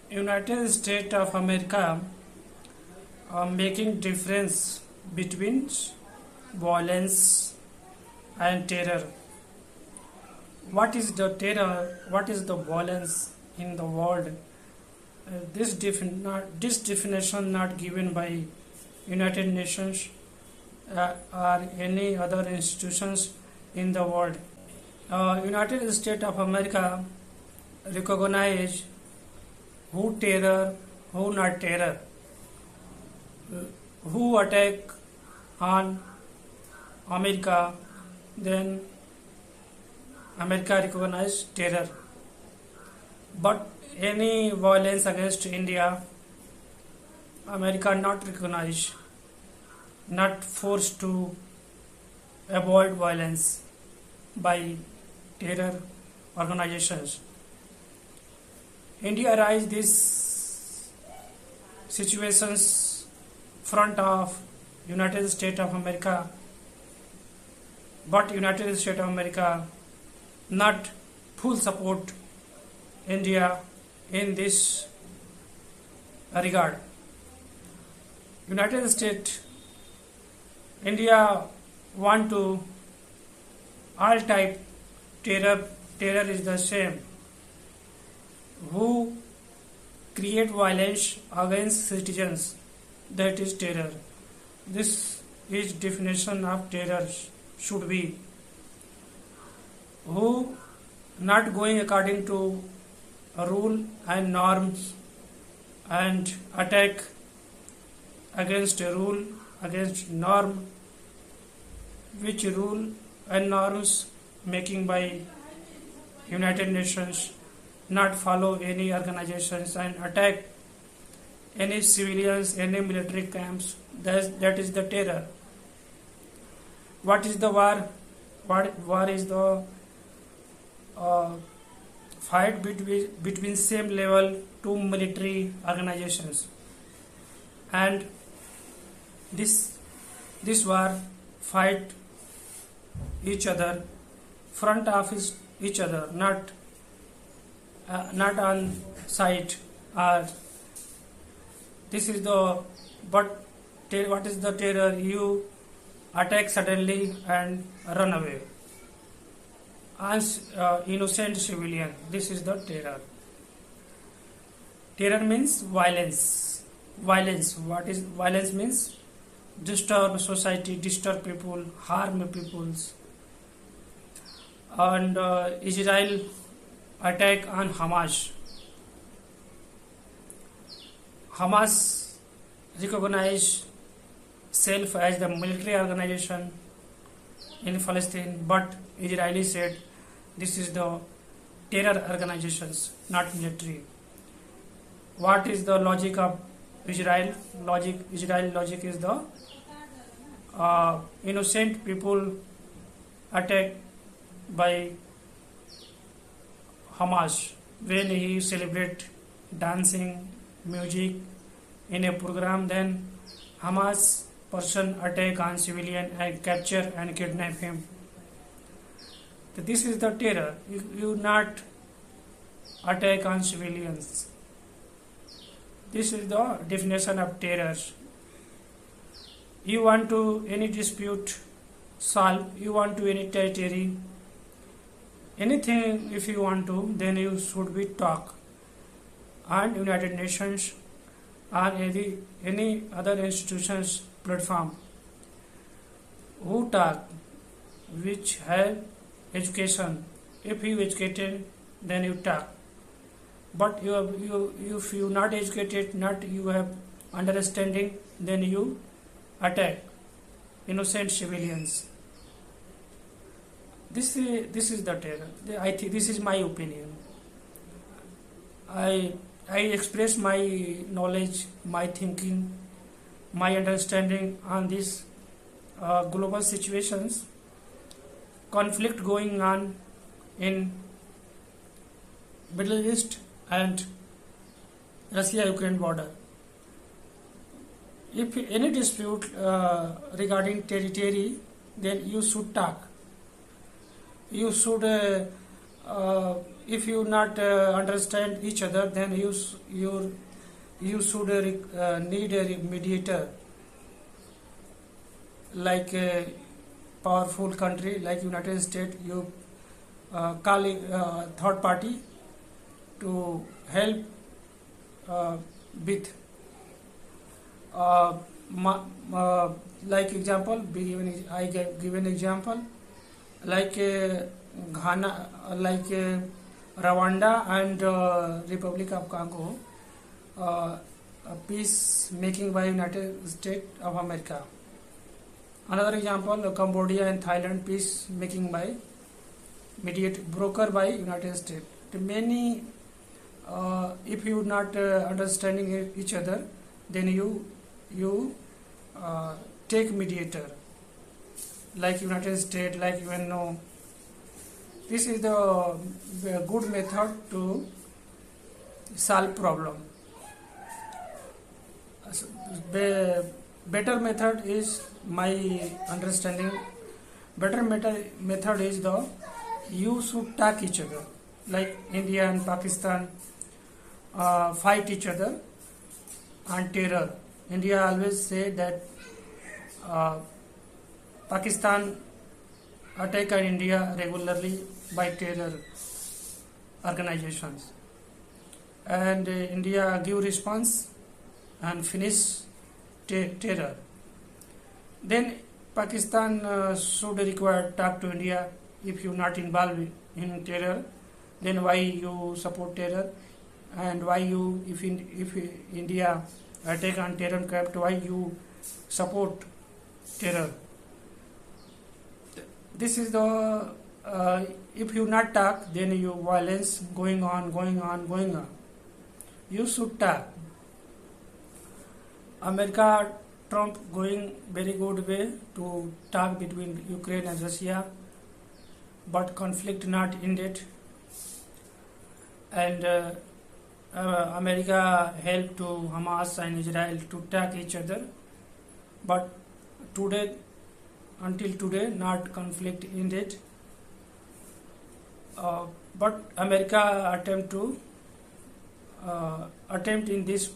United States of America making difference between violence and terror. What is the terror? What is the violence in the world? This definition not given by United Nations or any other institutions in the world. United States of America recognize who terror, who not terror, who attack on America, then America recognize terror. But any violence against India, America not recognize, not forced to avoid violence by terror organizations. India rise these situations front of United States of America, but United States of America not full support India in this regard. United States, India want to all type terror is the same. Who create violence against citizens, that is terror. This is definition of terror should be who not going according to rule and norms and attack against a rule, against norm, which rule and norms making by United Nations, not follow any organizations and attack any civilians, any military camps. That is the terror. What is the war? War is the fight between same level two military organizations, and this war fight each other front of each other, not on site. This is the but what is the terror? You attack suddenly and run away. Innocent civilian. This is the terror. Terror means violence. Violence. What is violence means? Disturb society, disturb people, harm peoples. And Israel attack on Hamas. Hamas recognize self as the military organization in Palestine, but Israeli said this is the terror organizations, not military. What is the logic of Israel? Israel logic is the innocent people attacked by Hamas when he celebrate dancing, music in a program, then Hamas person attack on civilian and capture and kidnap him. So this is the terror. You not attack on civilians. This is the definition of terror. You want to any dispute solve, you want to any territory, anything if you want to, then you should be talk. And United Nations or any other institutions platform who talk, which have education. If you educated, then you talk. But if you not educated, not you have understanding, then you attack innocent civilians. This is the terror. I think this is my opinion. I express my knowledge, my thinking, my understanding on these global situations, conflict going on in Middle East and Russia-Ukraine border. If any dispute regarding territory, then you should talk. You should if you not understand each other, then you should need a mediator, like a powerful country like United States. You call third party to help with like example. I give an example like Ghana, like Rwanda and Republic of Congo, peace making by United States of America. Another example, Cambodia and Thailand, peace making by broker by United States. Many, if you not understanding each other, then you take mediator, like United States, like UNO. This is the good method to solve problem. Better method is my understanding. Better method is you should talk each other, like India and Pakistan fight each other on terror. India always say that Pakistan attack on India regularly by terror organizations, and India give response and finish terror. Then Pakistan should require talk to India. If you not involved in terror, then why you support terror, and why you, if India attack on terror camp, why you support terror? This is the if you not talk, then you violence going on. You should talk. America, Trump going very good way to talk between Ukraine and Russia, but conflict not ended. And America helped to Hamas and Israel to attack each other, but today, until today, not conflict ended. But America attempt in this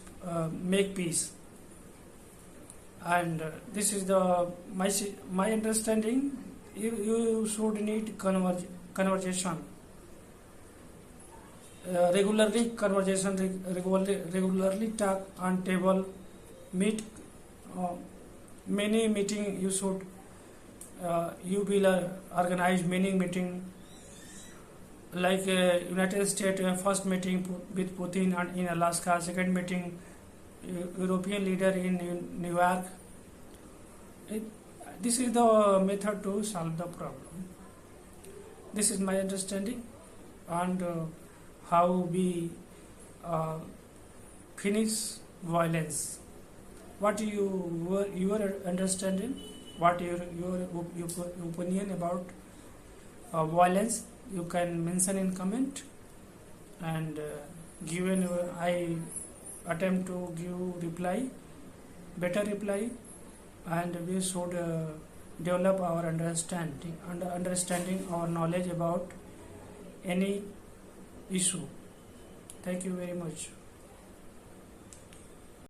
make peace, and this is the my understanding. You should need conversation. Regularly talk on table, meet many meeting. You should you will organize many meeting, like United States first meeting with Putin and in Alaska, second meeting European leader in New York. This is the method to solve the problem. This is my understanding, and how we finish violence. What your understanding? What your opinion about violence? You can mention in comment, and given I attempt to give reply, better reply, and we should develop our understanding our knowledge about any issue. Thank you very much.